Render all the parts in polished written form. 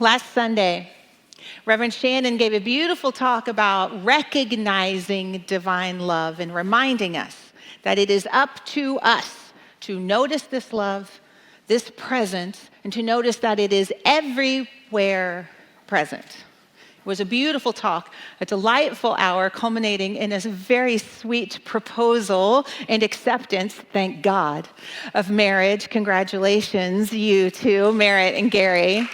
Last Sunday, Reverend Shannon gave a beautiful talk about recognizing divine love and reminding us that it is up to us to notice this love, this presence, and to notice that it is everywhere present. It was a beautiful talk, a delightful hour culminating in a very sweet proposal and acceptance, thank God, of marriage. Congratulations, you two, Merritt and Gary.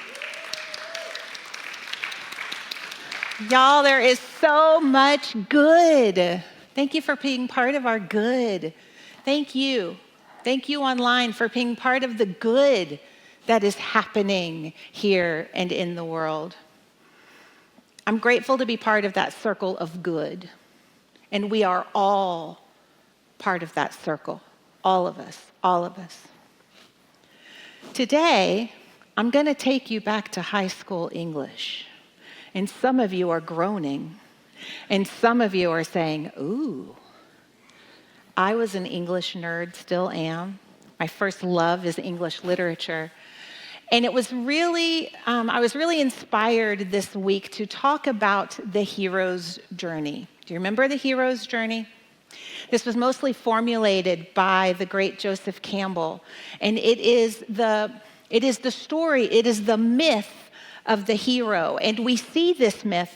Y'all, there is so much good. Thank you for being part of our good. Thank you. Thank you online for being part of the good that is happening here and in the world. I'm grateful to be part of that circle of good. And we are all part of that circle. All of us, all of us. Today, I'm going to take you back to high school English. And some of you are groaning. And some of you are saying, ooh, I was an English nerd, still am. My first love is English literature. And it was really, I was really inspired this week to talk about the hero's journey. Do you remember the hero's journey? This was mostly formulated by the great Joseph Campbell. And it is the story, it is the myth of the hero. And we see this myth,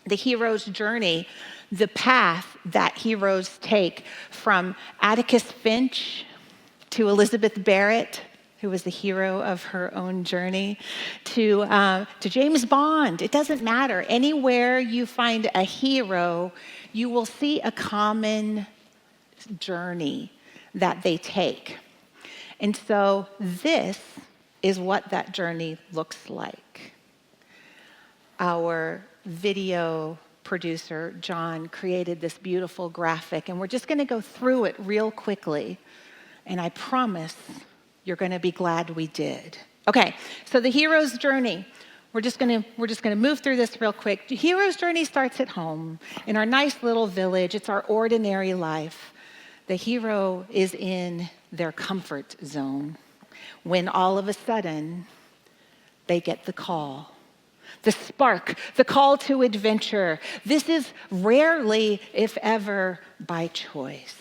the hero's journey, the path that heroes take from Atticus Finch to Elizabeth Barrett, who was the hero of her own journey, to James Bond. It doesn't matter. Anywhere you find a hero, you will see a common journey that they take. And so this is what that journey looks like. Our video producer, John, created this beautiful graphic, and we're just going to go through it real quickly. And I promise you're going to be glad we did. Okay, so the hero's journey. We're just going to move through this real quick. The hero's journey starts at home, in our nice little village. It's our ordinary life. The hero is in their comfort zone when all of a sudden they get the call. The spark, the call to adventure. This is rarely, if ever, by choice.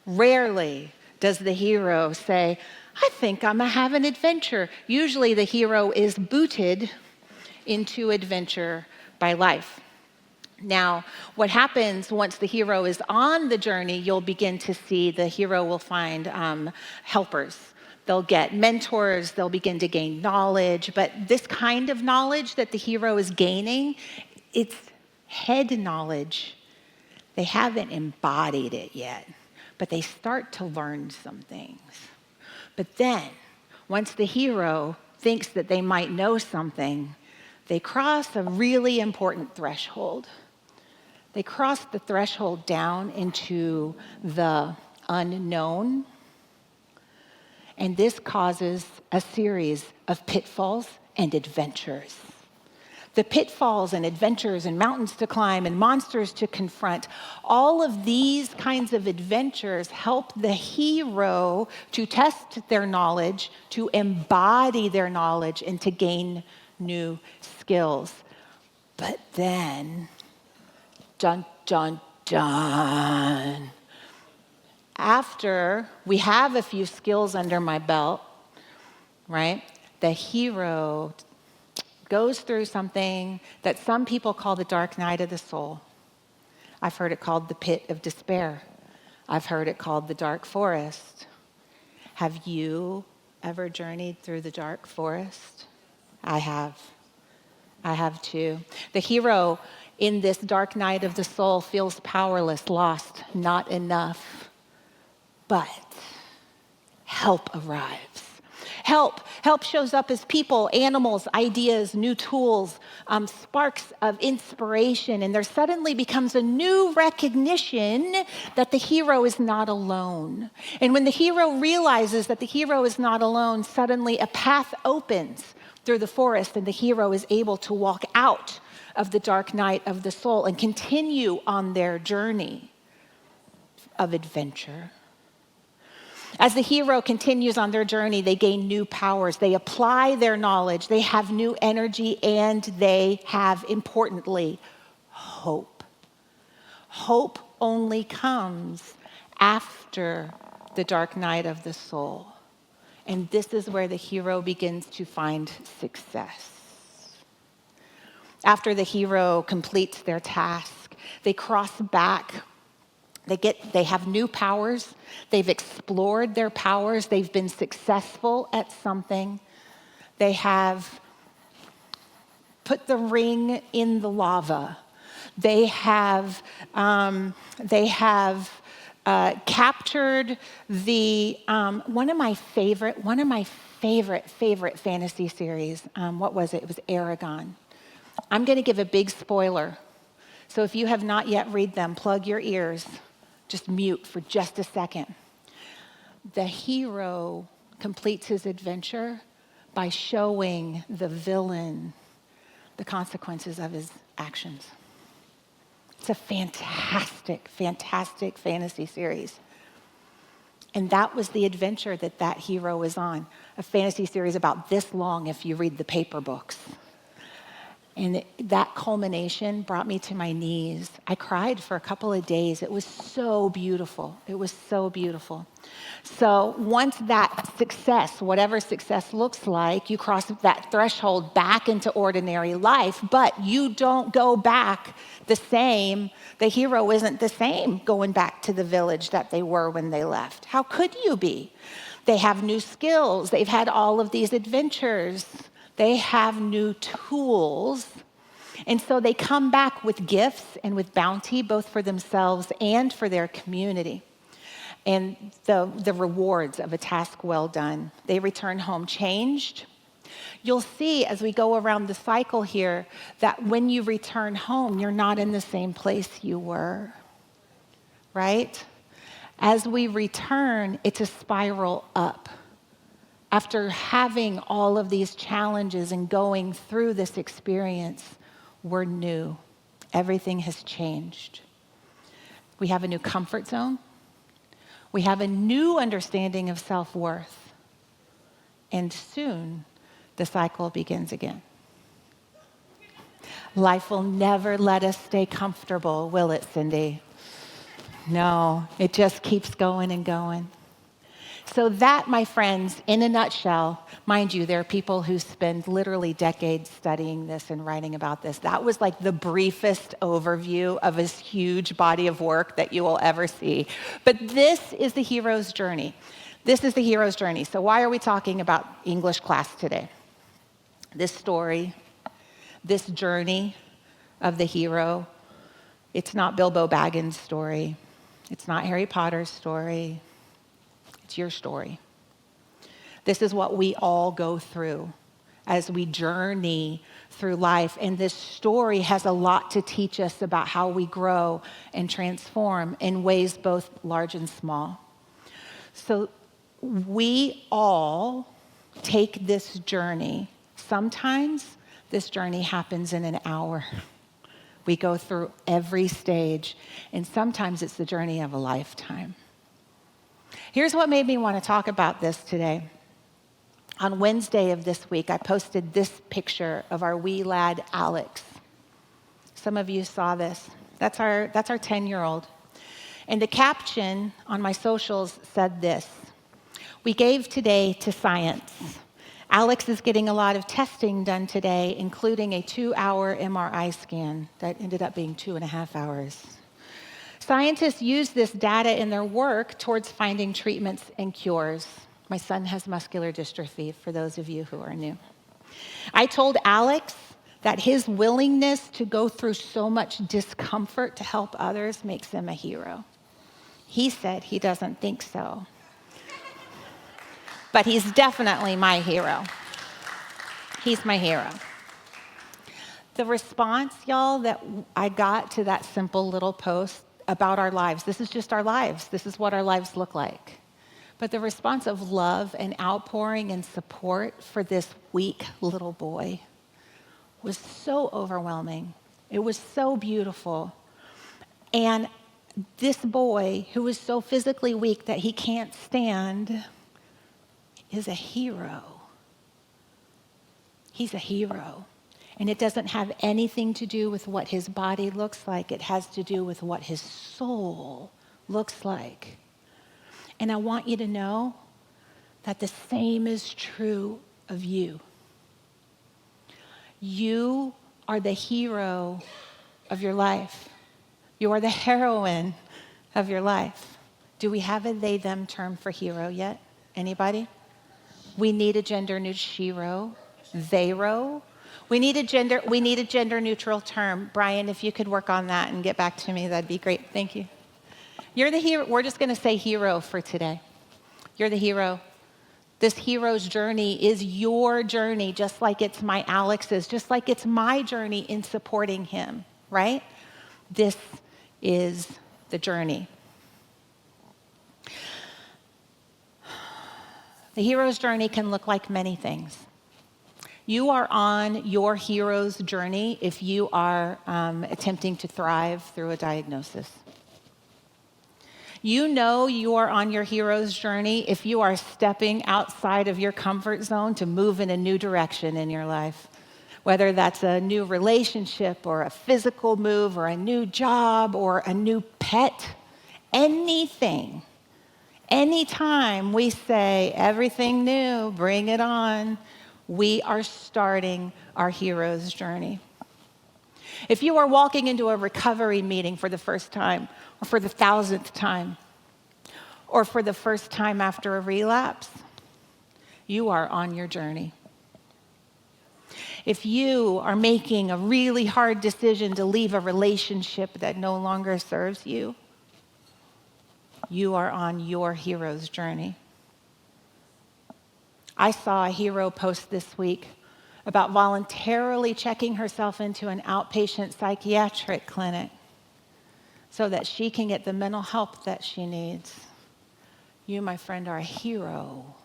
Rarely does the hero say, I think I'm gonna have an adventure. Usually the hero is booted into adventure by life. Now, what happens once the hero is on the journey, you'll begin to see the hero will find helpers. They'll get mentors, they'll begin to gain knowledge, but this kind of knowledge that the hero is gaining, it's head knowledge. They haven't embodied it yet, but they start to learn some things. But then, once the hero thinks that they might know something, they cross a really important threshold. They cross the threshold down into the unknown. And this causes a series of pitfalls and adventures. The pitfalls and adventures and mountains to climb and monsters to confront, all of these kinds of adventures help the hero to test their knowledge, to embody their knowledge, and to gain new skills. But then, dun, dun, dun. After we have a few skills under my belt, right, the hero goes through something that some people call the dark night of the soul. I've heard it called the pit of despair. I've heard it called the dark forest. Have you ever journeyed through the dark forest? I have. I have too. The hero in this dark night of the soul feels powerless, lost, not enough. But help arrives. Help shows up as people, animals, ideas, new tools, sparks of inspiration, and there suddenly becomes a new recognition that the hero is not alone. And when the hero realizes that the hero is not alone, suddenly a path opens through the forest, and the hero is able to walk out of the dark night of the soul and continue on their journey of adventure. As the hero continues on their journey, they gain new powers. They apply their knowledge. They have new energy, and they have, importantly, hope. Hope only comes after the dark night of the soul. And this is where the hero begins to find success. After the hero completes their task, they cross back. They have new powers. They've explored their powers. They've been successful at something. They have put the ring in the lava. They have captured the one of my favorite fantasy series. What was it? It was Aragon. I'm going to give a big spoiler. So if you have not yet read them, plug your ears. Just mute for just a second. The hero completes his adventure by showing the villain the consequences of his actions. It's a fantastic, fantastic fantasy series. And that was the adventure that hero was on. A fantasy series about this long if you read the paper books. And that culmination brought me to my knees. I cried for a couple of days. It was so beautiful. It was so beautiful. So once that success, whatever success looks like, you cross that threshold back into ordinary life, but you don't go back the same. The hero isn't the same going back to the village that they were when they left. How could you be? They have new skills. They've had all of these adventures. They have new tools. And so they come back with gifts and with bounty, both for themselves and for their community. And the rewards of a task well done. They return home changed. You'll see as we go around the cycle here that when you return home, you're not in the same place you were, right? As we return, it's a spiral up. After having all of these challenges and going through this experience, we're new. Everything has changed. We have a new comfort zone. We have a new understanding of self-worth. And soon, the cycle begins again. Life will never let us stay comfortable, will it, Cindy? No, it just keeps going and going. So that, my friends, in a nutshell, mind you, there are people who spend literally decades studying this and writing about this. That was like the briefest overview of this huge body of work that you will ever see. But this is the hero's journey. This is the hero's journey. So why are we talking about English class today? This story, this journey of the hero, it's not Bilbo Baggins' story. It's not Harry Potter's story. It's your story. This is what we all go through as we journey through life. And this story has a lot to teach us about how we grow and transform in ways both large and small. So we all take this journey. Sometimes this journey happens in an hour. We go through every stage, and sometimes it's the journey of a lifetime. Here's what made me want to talk about this today. On Wednesday of this week, I posted this picture of our wee lad, Alex. Some of you saw this. That's our 10-year-old. And the caption on my socials said this: "We gave today to science. Alex is getting a lot of testing done today, including a 2-hour MRI scan that ended up being 2.5 hours. Scientists use this data in their work towards finding treatments and cures." My son has muscular dystrophy, for those of you who are new. I told Alex that his willingness to go through so much discomfort to help others makes him a hero. He said he doesn't think so. But he's definitely my hero. He's my hero. The response, y'all, that I got to that simple little post about our lives, this is just our lives. This is what our lives look like. But the response of love and outpouring and support for this weak little boy was so overwhelming. It was so beautiful. And this boy who is so physically weak that he can't stand is a hero. He's a hero. And it doesn't have anything to do with what his body looks like. It has to do with what his soul looks like. And I want you to know that the same is true of you. You are the hero of your life. You are the heroine of your life. Do we have a they-them term for hero yet? Anybody? We need a gender-neutral shero, they-ro. We need a gender-neutral term. Brian, if you could work on that and get back to me, that'd be great. Thank you. You're the hero. We're just going to say hero for today. You're the hero. This hero's journey is your journey, just like it's my Alex's, just like it's my journey in supporting him, right? This is the journey. The hero's journey can look like many things. You are on your hero's journey if you are attempting to thrive through a diagnosis. You know you are on your hero's journey if you are stepping outside of your comfort zone to move in a new direction in your life. Whether that's a new relationship or a physical move or a new job or a new pet, anything. Anytime we say everything new, bring it on, we are starting our hero's journey. If you are walking into a recovery meeting for the first time, or for the 1,000th time, or for the first time after a relapse, you are on your journey. If you are making a really hard decision to leave a relationship that no longer serves you, you are on your hero's journey. I saw a hero post this week about voluntarily checking herself into an outpatient psychiatric clinic so that she can get the mental help that she needs. You, my friend, are a hero.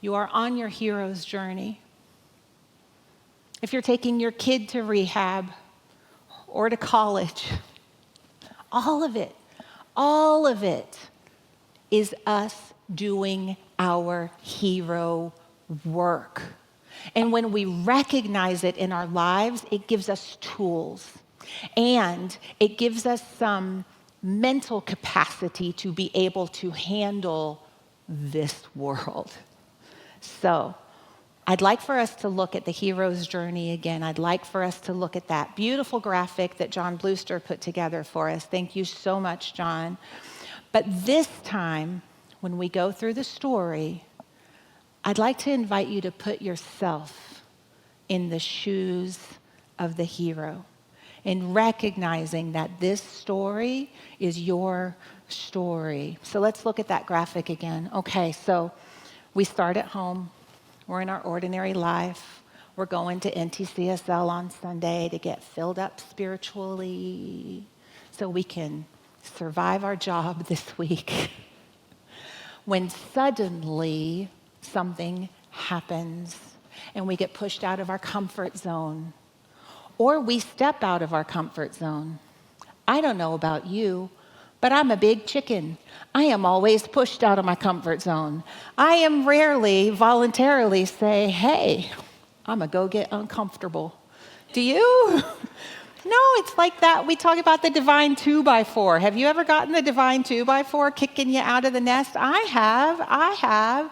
You are on your hero's journey. If you're taking your kid to rehab or to college, all of it is us doing our hero work. And when we recognize it in our lives, it gives us tools. And it gives us some mental capacity to be able to handle this world. So I'd like for us to look at the hero's journey again. I'd like for us to look at that beautiful graphic that John Bluster put together for us. Thank you so much, John. But this time, when we go through the story, I'd like to invite you to put yourself in the shoes of the hero, and recognizing that this story is your story. So let's look at that graphic again. Okay, so we start at home. We're in our ordinary life. We're going to NTCSL on Sunday to get filled up spiritually so we can survive our job this week. When suddenly something happens and we get pushed out of our comfort zone, or we step out of our comfort zone. I don't know about you, but I'm a big chicken. I am always pushed out of my comfort zone. I am rarely voluntarily say, hey, I'm gonna go get uncomfortable. Do you? No, it's like that. We talk about the divine 2x4. Have you ever gotten the divine 2x4 kicking you out of the nest? I have.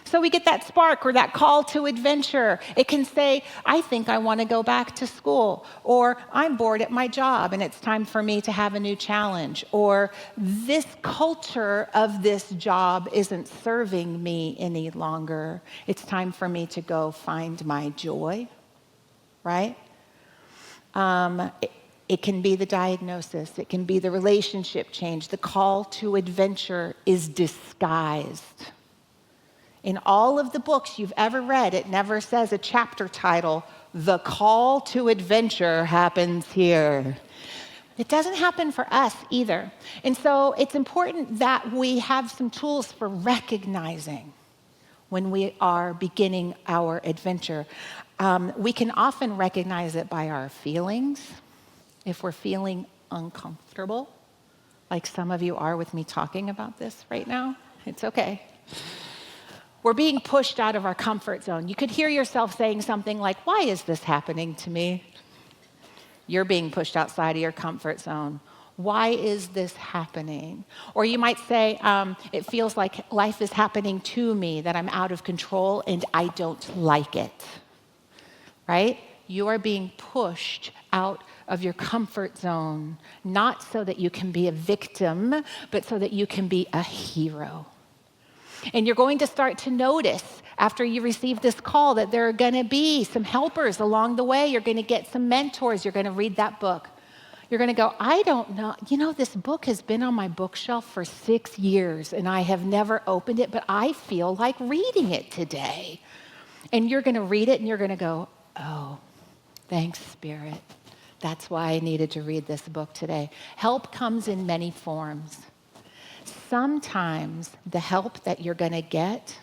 So we get that spark or that call to adventure. It can say, I think I want to go back to school, or I'm bored at my job and it's time for me to have a new challenge, or this culture of this job isn't serving me any longer. It's time for me to go find my joy, right? It can be the diagnosis. It can be the relationship change. The call to adventure is disguised. In all of the books you've ever read, it never says a chapter title, The Call to Adventure happens here. It doesn't happen for us either. And so it's important that we have some tools for recognizing when we are beginning our adventure. We can often recognize it by our feelings. If we're feeling uncomfortable, like some of you are with me talking about this right now. It's okay. We're being pushed out of our comfort zone. You could hear yourself saying something like, why is this happening to me? You're being pushed outside of your comfort zone. Why is this happening? Or you might say, it feels like life is happening to me, that I'm out of control and I don't like it, right? You are being pushed out of your comfort zone, not so that you can be a victim, but so that you can be a hero. And you're going to start to notice after you receive this call that there are going to be some helpers along the way. You're going to get some mentors. You're going to read that book. You're going to go, I don't know. You know, this book has been on my bookshelf for 6 years and I have never opened it, but I feel like reading it today. And you're going to read it and you're going to go, oh, thanks, Spirit. That's why I needed to read this book today. Help comes in many forms. Sometimes the help that you're going to get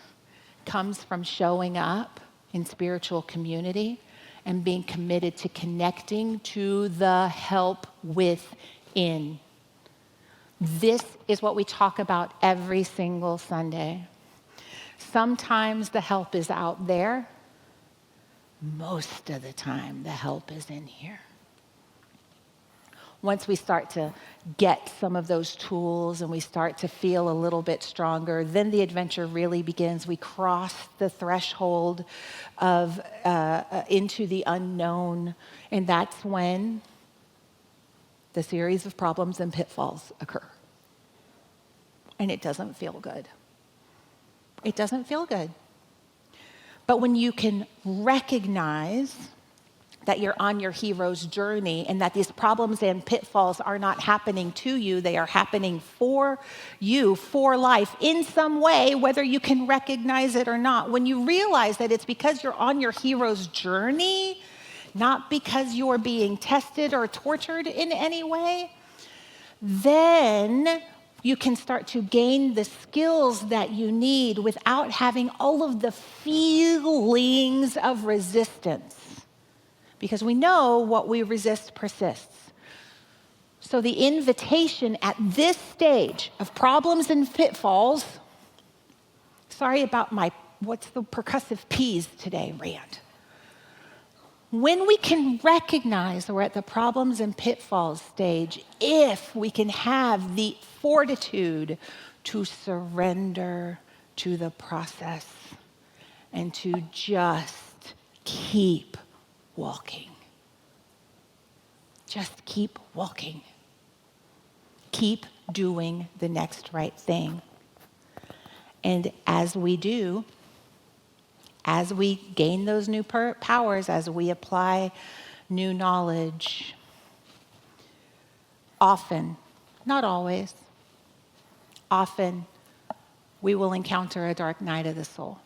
comes from showing up in spiritual community and being committed to connecting to the help within. This is what we talk about every single Sunday. Sometimes the help is out there. Most of the time, the help is in here. Once we start to get some of those tools and we start to feel a little bit stronger, then the adventure really begins. We cross the threshold of into the unknown, and that's when the series of problems and pitfalls occur. And it doesn't feel good. It doesn't feel good. But when you can recognize that you're on your hero's journey and that these problems and pitfalls are not happening to you, they are happening for you, for life, in some way, whether you can recognize it or not. When you realize that it's because you're on your hero's journey, not because you're being tested or tortured in any way, then you can start to gain the skills that you need without having all of the feelings of resistance. Because we know what we resist persists. So the invitation at this stage of problems and pitfalls, sorry about my, what's the percussive P's today, Rand. When we can recognize we're at the problems and pitfalls stage, if we can have the fortitude to surrender to the process and to just keep walking. Just keep walking. Keep doing the next right thing. And as we do, as we gain those new powers, as we apply new knowledge, often, not always, often we will encounter a dark night of the soul.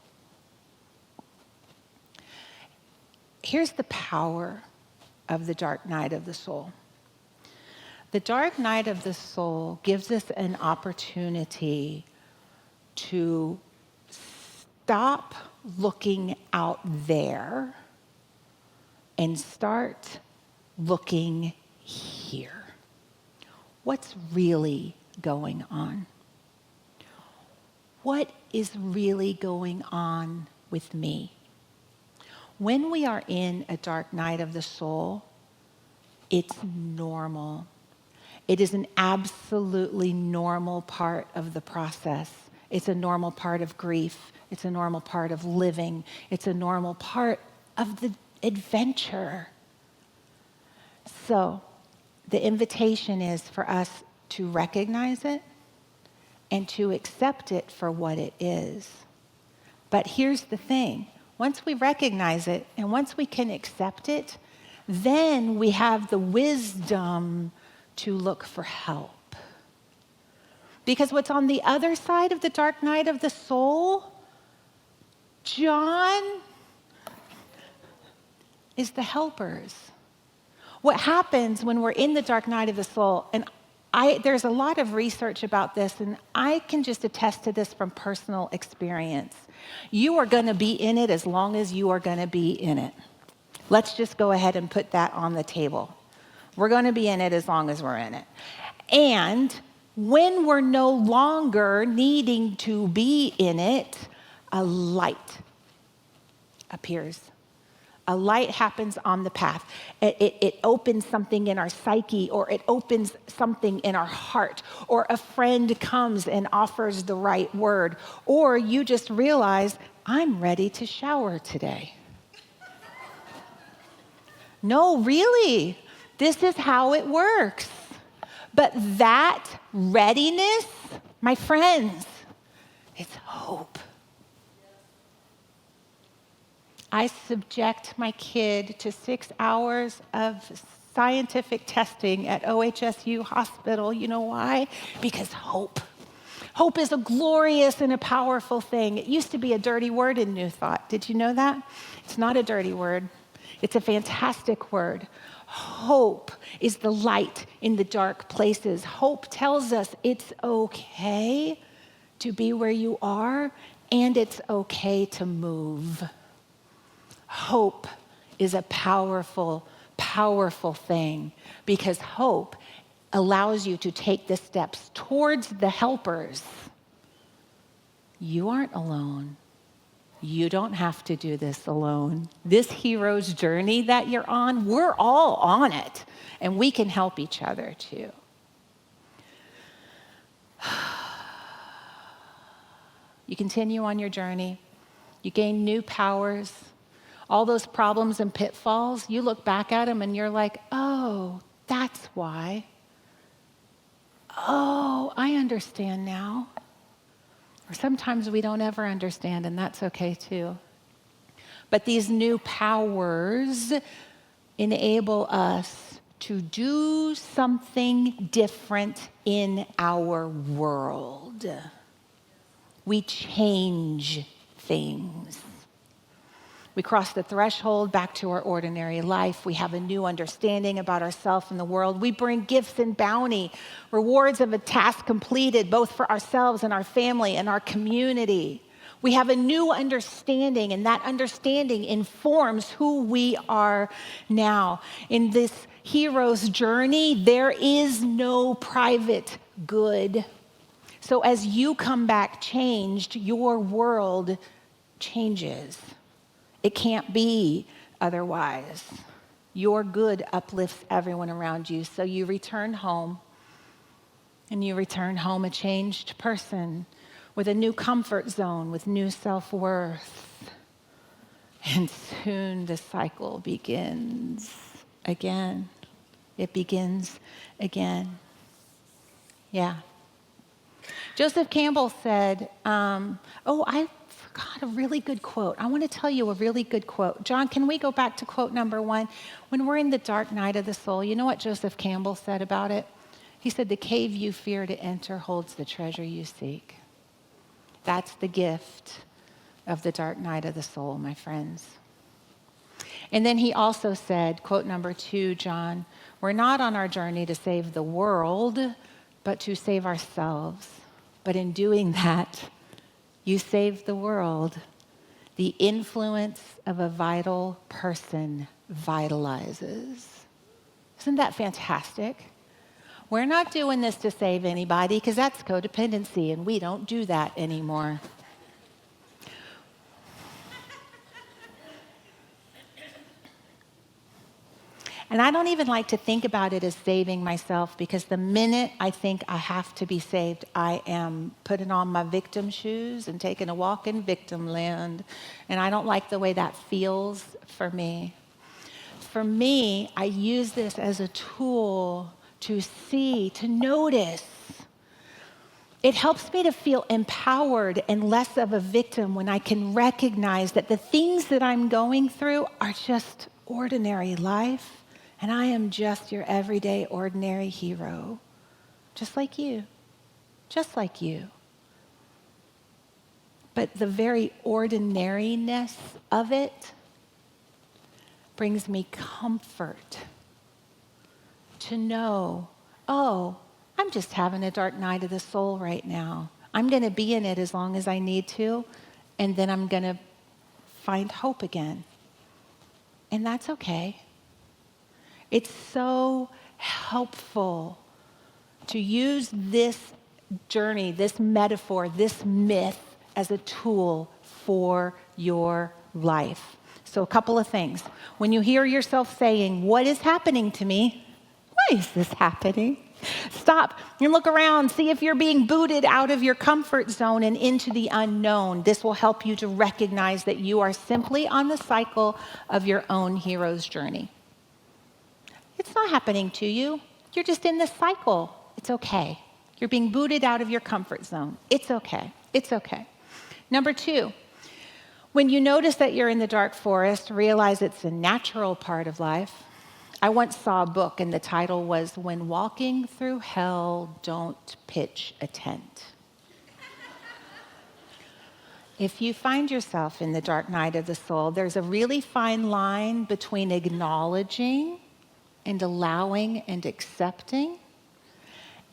Here's the power of the dark night of the soul. The dark night of the soul gives us an opportunity to stop looking out there and start looking here. What's really going on? What is really going on with me? When we are in a dark night of the soul, it's normal. It is an absolutely normal part of the process. It's a normal part of grief. It's a normal part of living. It's a normal part of the adventure. So the invitation is for us to recognize it and to accept it for what it is. But here's the thing. Once we recognize it and once we can accept it, then we have the wisdom to look for help. Because what's on the other side of the dark night of the soul, John, is the helpers. What happens when we're in the dark night of the soul, and there's a lot of research about this, and I can just attest to this from personal experience. You are going to be in it as long as you are going to be in it. Let's just go ahead and put that on the table. We're going to be in it as long as we're in it. And When we're no longer needing to be in it, a light appears. A light happens on the path. It opens something in our psyche, or it opens something in our heart, or a friend comes and offers the right word, or you just realize, I'm ready to shower today. No, really, this is how it works. But that readiness, my friends, it's hope. I subject my kid to 6 hours of scientific testing at OHSU Hospital. You know why? Because hope. Hope is a glorious and a powerful thing. It used to be a dirty word in New Thought. Did you know that? It's not a dirty word. It's a fantastic word. Hope is the light in the dark places. Hope tells us it's okay to be where you are, and it's okay to move. Hope is a powerful, powerful thing, because hope allows you to take the steps towards the helpers. You aren't alone. You don't have to do this alone. This hero's journey that you're on, we're all on it, and we can help each other too. You continue on your journey. You gain new powers. All those problems and pitfalls, you look back at them and you're like, oh, that's why. Oh, I understand now. Or sometimes we don't ever understand, and that's okay too. But these new powers enable us to do something different in our world. We change things. We cross the threshold back to our ordinary life. We have a new understanding about ourselves and the world. We bring gifts and bounty, rewards of a task completed, both for ourselves and our family and our community. We have a new understanding, and that understanding informs who we are now. In this hero's journey, there is no private good. So as you come back changed, your world changes. It can't be otherwise. Your good uplifts everyone around you. So you return home, and you return home a changed person with a new comfort zone, with new self-worth. And soon the cycle begins again. It begins again. Yeah. Joseph Campbell said, I forgot a really good quote. I want to tell you a really good quote. John, can we go back to quote number 1? When we're in the dark night of the soul, you know what Joseph Campbell said about it? He said, the cave you fear to enter holds the treasure you seek. That's the gift of the dark night of the soul, my friends. And then he also said, quote number 2, John, we're not on our journey to save the world, but to save ourselves. But in doing that, you save the world. The influence of a vital person vitalizes. Isn't that fantastic? We're not doing this to save anybody, because that's codependency, and we don't do that anymore. And I don't even like to think about it as saving myself, because the minute I think I have to be saved, I am putting on my victim shoes and taking a walk in victim land. And I don't like the way that feels for me. For me, I use this as a tool to see, to notice. It helps me to feel empowered and less of a victim when I can recognize that the things that I'm going through are just ordinary life. And I am just your everyday, ordinary hero, just like you, just like you. But the very ordinariness of it brings me comfort to know, oh, I'm just having a dark night of the soul right now. I'm going to be in it as long as I need to, and then I'm going to find hope again. And that's okay. It's so helpful to use this journey, this metaphor, this myth as a tool for your life. So a couple of things. When you hear yourself saying, what is happening to me? Why is this happening? Stop and look around. See if you're being booted out of your comfort zone and into the unknown. This will help you to recognize that you are simply on the cycle of your own hero's journey. It's not happening to you. You're just in this cycle. It's okay. You're being booted out of your comfort zone. It's okay. It's okay. Number 2, when you notice that you're in the dark forest, realize it's a natural part of life. I once saw a book and the title was When Walking Through Hell, Don't Pitch a Tent. If you find yourself in the dark night of the soul, there's a really fine line between acknowledging and allowing and accepting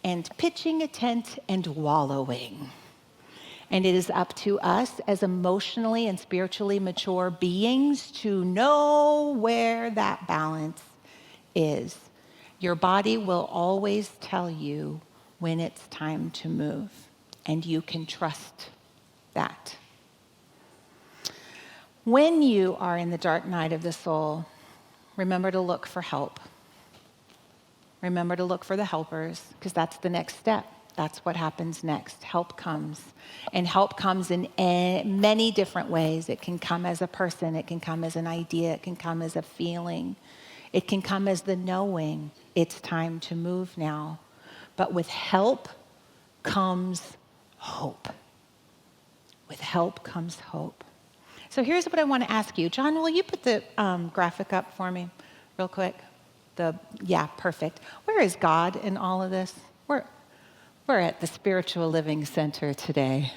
and pitching a tent and wallowing. And it is up to us as emotionally and spiritually mature beings to know where that balance is. Your body will always tell you when it's time to move, and you can trust that. When you are in the dark night of the soul, remember to look for help. Remember to look for the helpers, because that's the next step. That's what happens next. Help comes. And help comes in many different ways. It can come as a person. It can come as an idea. It can come as a feeling. It can come as the knowing it's time to move now. But with help comes hope. With help comes hope. So here's what I want to ask you. John, will you put the graphic up for me real quick? Yeah, perfect. Where is God in all of this? We're at the Spiritual Living Center today.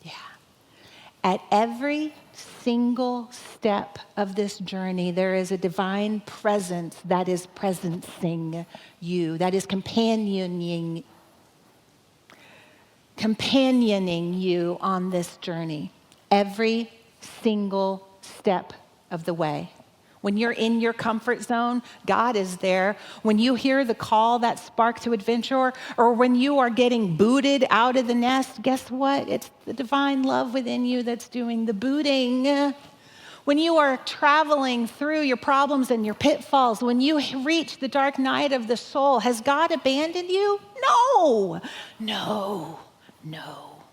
Yeah. At every single step of this journey, there is a divine presence that is presencing you, that is companioning you on this journey. Every single step of the way. When you're in your comfort zone, God is there. When you hear the call, that spark to adventure, or when you are getting booted out of the nest, guess what? It's the divine love within you that's doing the booting. When you are traveling through your problems and your pitfalls, when you reach the dark night of the soul, has God abandoned you? No, no, no,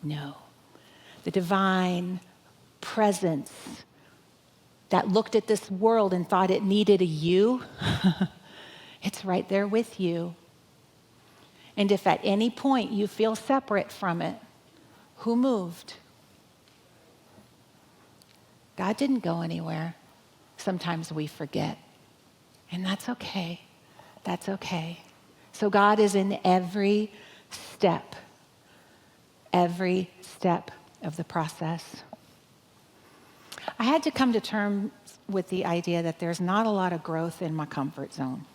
no. The divine presence that looked at this world and thought it needed a you, it's right there with you. And if at any point you feel separate from it, who moved? God didn't go anywhere. Sometimes we forget. And that's okay. That's okay. So God is in every step of the process. I had to come to terms with the idea that there's not a lot of growth in my comfort zone.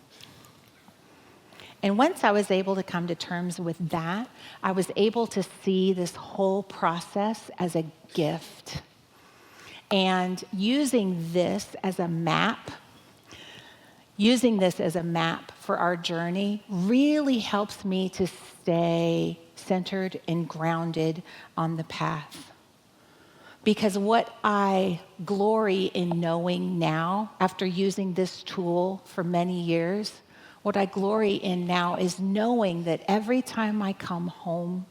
And once I was able to come to terms with that, I was able to see this whole process as a gift. And using this as a map for our journey really helps me to stay centered and grounded on the path. Because what I glory in knowing now, after using this tool for many years, what I glory in now is knowing that every time I come home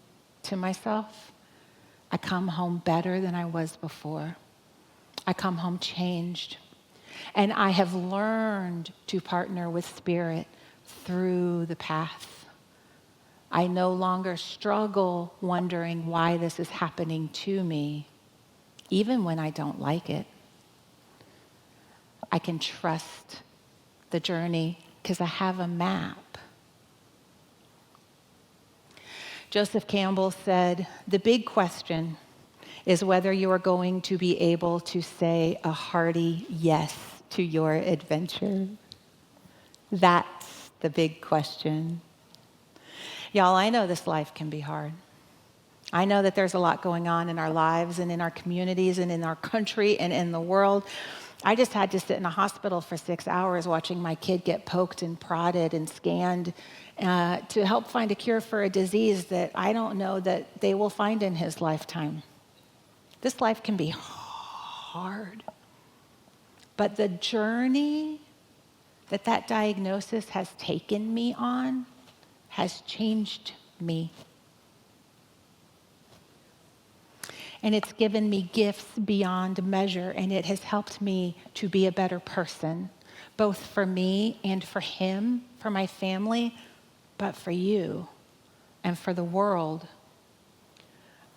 to myself, I come home better than I was before. I come home changed. And I have learned to partner with Spirit through the path. I no longer struggle wondering why this is happening to me, even when I don't like it. I can trust the journey because I have a map. Joseph Campbell said, "The big question is whether you are going to be able to say a hearty yes to your adventure." That's the big question. Y'all, I know this life can be hard. I know that there's a lot going on in our lives and in our communities and in our country and in the world. I just had to sit in a hospital for 6 hours watching my kid get poked and prodded and scanned to help find a cure for a disease that I don't know that they will find in his lifetime. This life can be hard. But the journey that diagnosis has taken me on has changed me. And it's given me gifts beyond measure, and it has helped me to be a better person, both for me and for him, for my family, but for you and for the world.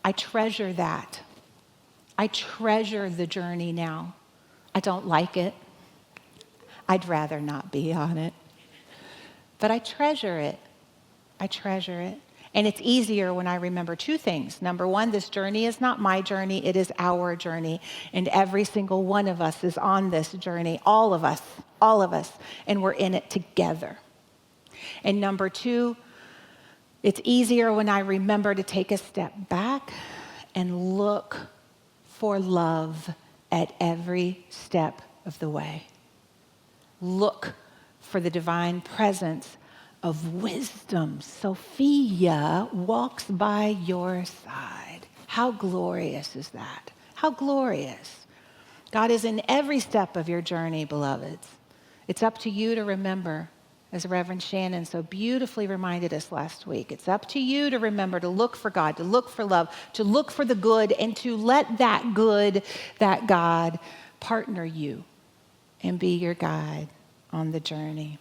I treasure that. I treasure the journey now. I don't like it. I'd rather not be on it. But I treasure it. I treasure it. And it's easier when I remember two things. Number one, this journey is not my journey, it is our journey. And every single one of us is on this journey, all of us, and we're in it together. And number two, it's easier when I remember to take a step back and look for love at every step of the way. Look for the divine presence of wisdom. Sophia walks by your side. How glorious is that? How glorious. God is in every step of your journey, beloveds. It's up to you to remember, as Reverend Shannon so beautifully reminded us last week. It's up to you to remember to look for God, to look for love, to look for the good, and to let that good, that God, partner you and be your guide on the journey.